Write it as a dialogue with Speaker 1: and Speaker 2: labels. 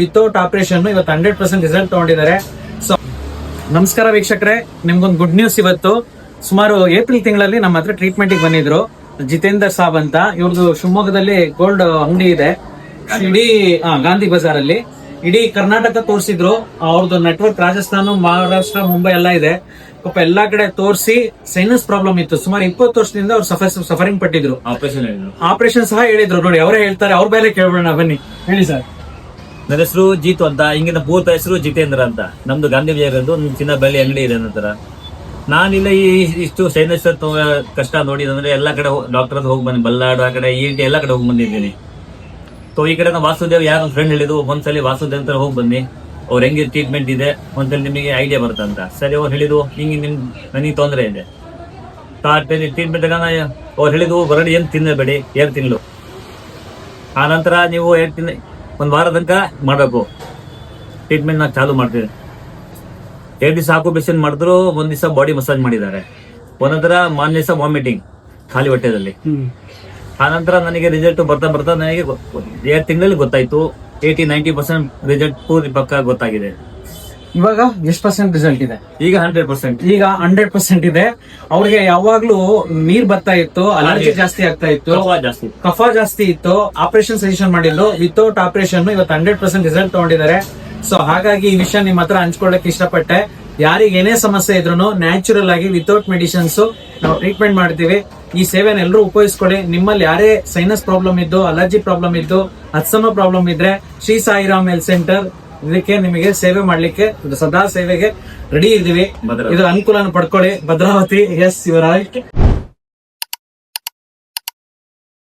Speaker 1: Without operation ಇವತ್ತು 100% result ತಗೊಂಡಿದ್ದಾರೆ. So ನಮಸ್ಕಾರ ವೀಕ್ಷಕರೇ, ನಿಮ್ಗೊಂದು ಗುಡ್ ನ್ಯೂಸ್. ಇವತ್ತು ಸುಮಾರು ಏಪ್ರಿಲ್ ತಿಂಗಳಲ್ಲಿ ನಮ್ಮ ಹತ್ರ ಟ್ರೀಟ್ಮೆಂಟ್ ಬಂದಿದ್ರು ಜಿತೇಂದರ್ ಸಾಬ್ ಅಂತ. ಇವ್ರದ್ದು ಶಿವಮೊಗ್ಗದಲ್ಲಿ ಗೋಲ್ಡ್ ಅಂಗಡಿ ಇದೆ, ಇಡೀ ಗಾಂಧಿ ಬಜಾರ್ ಅಲ್ಲಿ. ಇಡೀ ಕರ್ನಾಟಕ ತೋರಿಸಿದ್ರು. ಅವ್ರದ್ದು ನೆಟ್ವರ್ಕ್ ರಾಜಸ್ಥಾನ, ಮಹಾರಾಷ್ಟ್ರ, ಮುಂಬೈ ಎಲ್ಲ ಇದೆ. ಪಾಪ ಎಲ್ಲಾ ಕಡೆ ತೋರಿಸಿ ಸೈನಸ್ ಪ್ರಾಬ್ಲಮ್ ಇತ್ತು. ಸುಮಾರು 20 ವರ್ಷದಿಂದ ಅವ್ರು ಸಫರಿಂಗ್ ಪಟ್ಟಿದ್ರು. ಆಪರೇಷನ್ ಸಹ ಹೇಳಿದ್ರು. ನೋಡಿ, ಅವರೇ ಹೇಳ್ತಾರೆ, ಅವ್ರ ಬೇರೆ ಕೇಳ್ಬಿಡೋಣ, ಬನ್ನಿ ಹೇಳಿ ಸರ್.
Speaker 2: ನನ್ನ ಹೆಸರು ಜೀತು ಅಂತ, ಹಿಂಗಿನ ಪೂರ್ತ ಹೆಸರು ಜಿತೇಂದ್ರ ಅಂತ. ನಮ್ದು ಗಾಂಧಿ ಬಜಾರ್ದು ಒಂದು ಚಿನ್ನ ಬೆಳ್ಳಿ ಅಂಗಡಿ ಇದೆ ನಂತರ. ನಾನಿಲ್ಲ ಇಷ್ಟು ಸೈನಸ್ ಕಷ್ಟ ನೋಡಿದಂದ್ರೆ ಎಲ್ಲಾ ಕಡೆ ಡಾಕ್ಟರ್ ಹೋಗಿ ಬಂದು, ಬಲ್ಲಾಡು ಆ ಕಡೆ ENT ಎಲ್ಲ ಕಡೆ ಹೋಗಿ ಬಂದಿದ್ದೀನಿ. ಸೊ ಈ ಕಡೆ ವಾಸುದೇವ್ ಯಾರು ಫ್ರೆಂಡ್ ಹೇಳಿದ್ರು, ಒಂದ್ಸಲಿ ವಾಸುದೇವ್ ಅಂತ ಹೋಗಿ ಬನ್ನಿ, ಅವ್ರು ಹೆಂಗೆ ಟ್ರೀಟ್ಮೆಂಟ್ ಇದೆ ಒಂದ್ಸಲಿ ನಿಮಗೆ ಐಡಿಯಾ ಬರುತ್ತಂತ. ಸರಿ, ಅವ್ರು ಹೇಳಿದ್ರು ಹಿಂಗೆ ನನಗೆ ತೊಂದರೆ ಇದೆ ಟ್ರೀಟ್ಮೆಂಟ್. ಅವ್ರು ಹೇಳಿದ್ರು ಹೊರಗಡೆ ಏನು ತಿನ್ನಬೇಡಿ 2 ತಿಂಗಳು. ಆ ನಂತರ ನೀವು 2 ತಿಂಗಳು 1 ವಾರ ತನಕ ಮಾಡಬೇಕು ಟ್ರೀಟ್ಮೆಂಟ್. ನಾವು ಚಾಲು ಮಾಡ್ತೀವಿ. 2 ದಿವಸ ಆಕ್ಯುಪೇಷನ್ ಮಾಡಿದ್ರು, 1 ದಿವಸ ಬಾಡಿ ಮಸಾಜ್ ಮಾಡಿದ್ದಾರೆ. ಒಂದೊಂದರ ಮಾರನೇ ದಿವಸ ವಾಮಿಟಿಂಗ್ ಖಾಲಿ ಹೊಟ್ಟೆದಲ್ಲಿ. ಆ ನಂತರ ನನಗೆ ರಿಸಲ್ಟ್ ಬರ್ತಾ ನನಗೆ 2 ತಿಂಗಳಲ್ಲಿ ಗೊತ್ತಾಯ್ತು. 80-90% ರಿಸಲ್ಟ್ ಪೂರ್ತಿ ಪಕ್ಕ ಗೊತ್ತಾಗಿದೆ.
Speaker 1: ಇವಾಗ ಎಷ್ಟು % ರಿಸಲ್ಟ್ ಇದೆ?
Speaker 2: ಈಗ 100%.
Speaker 1: ಈಗ 100% ಇದೆ. ಅವ್ರಿಗೆ ಯಾವಾಗ್ಲೂ ನೀರ್ ಬರ್ತಾ ಇತ್ತು, ಅಲರ್ಜಿ ಜಾಸ್ತಿ ಆಗ್ತಾ ಇತ್ತು, ಕಫ ಜಾಸ್ತಿ ಇತ್ತು. ಆಪರೇಷನ್ ಸಜೆಷನ್ ಮಾಡಿದ್ರು. ವಿತೌಟ್ ಆಪರೇಷನ್ ಇವತ್ತು 100% ರಿಸಲ್ಟ್ ತಗೊಂಡಿದ್ದಾರೆ. ಸೊ ಹಾಗಾಗಿ ಈ ವಿಷಯ ನಿಮ್ ಹತ್ರ ಹಂಚ್ಕೊಳ್ಳಕ್ ಇಷ್ಟಪಟ್ಟೆ. ಯಾರಿಗೆ ಏನೇ ಸಮಸ್ಯೆ ಇದ್ರು ನ್ಯಾಚುರಲ್ ಆಗಿ ವಿತೌಟ್ ಮೆಡಿಸಿನ್ಸ್ ನಾವು ಟ್ರೀಟ್ಮೆಂಟ್ ಮಾಡ್ತೀವಿ. ಈ ಸೇವೆನ ಎಲ್ಲರೂ ಉಪಯೋಗಿಸ್ಕೊಳ್ಳಿ. ನಿಮ್ಮಲ್ಲಿ ಯಾರೇ ಸೈನಸ್ ಪ್ರಾಬ್ಲಮ್ ಇದ್ದು, ಅಲರ್ಜಿ ಪ್ರಾಬ್ಲಮ್ ಇದ್ದು, ಅತ್ಸಮ ಪ್ರಾಬ್ಲಮ್ ಇದ್ರೆ ಶ್ರೀ ಸಾಯಿರಾಮ್ ಹೆಲ್ತ್ ಸೆಂಟರ್ ಇದಕ್ಕೆ ನಿಮಗೆ ಸೇವೆ ಮಾಡ್ಲಿಕ್ಕೆ ಸದಾ ಸೇವೆಗೆ ರೆಡಿ ಇದೀವಿ. ಇದು ಅನುಕೂಲನ ಪಡ್ಕೊಳ್ಳಿ. Bhadravati, yes, you're right.